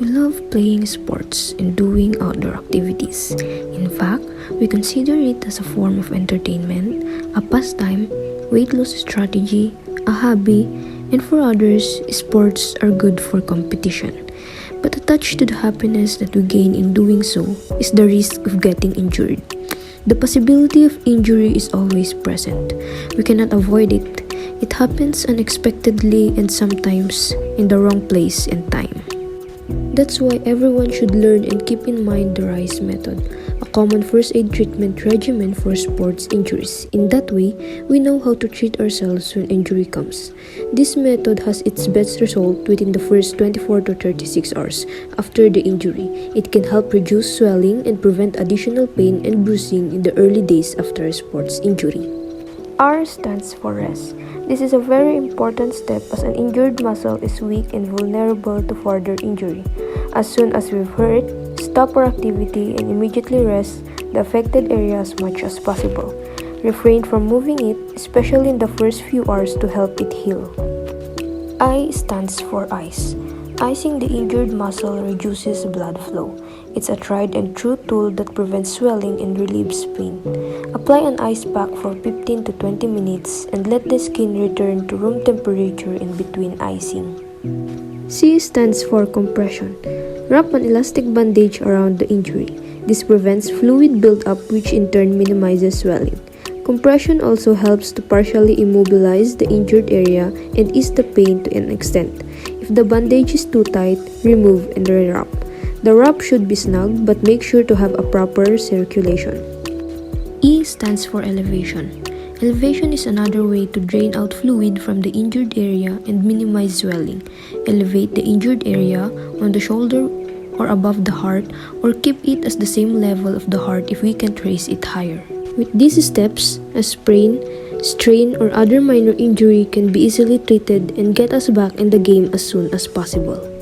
We love playing sports and doing outdoor activities. In fact, we consider it as a form of entertainment, a pastime, weight loss strategy, a hobby, and for others, sports are good for competition. But attached to the happiness that we gain in doing so is the risk of getting injured. The possibility of injury is always present. We cannot avoid it. It happens unexpectedly and sometimes in the wrong place and time. That's why everyone should learn and keep in mind the RISE method, a common first aid treatment regimen for sports injuries. In that way, we know how to treat ourselves when injury comes. This method has its best result within the first 24 to 36 hours after the injury. It can help reduce swelling and prevent additional pain and bruising in the early days after a sports injury. R stands for rest. This is a very important step as an injured muscle is weak and vulnerable to further injury. As soon as we've hurt, stop our activity and immediately rest the affected area as much as possible. Refrain from moving it, especially in the first few hours to help it heal. I stands for ice. Icing the injured muscle reduces blood flow. It's a tried and true tool that prevents swelling and relieves pain. Apply an ice pack for 15 to 20 minutes and let the skin return to room temperature in between icing. C stands for compression. Wrap an elastic bandage around the injury. This prevents fluid buildup, which in turn minimizes swelling. Compression also helps to partially immobilize the injured area and ease the pain to an extent. If the bandage is too tight, remove and re-wrap. The wrap should be snug, but make sure to have a proper circulation. E stands for elevation. Elevation is another way to drain out fluid from the injured area and minimize swelling. Elevate the injured area on the shoulder or above the heart, or keep it as the same level of the heart if we can raise it higher. With these steps, a sprain, strain, or other minor injury can be easily treated and get us back in the game as soon as possible.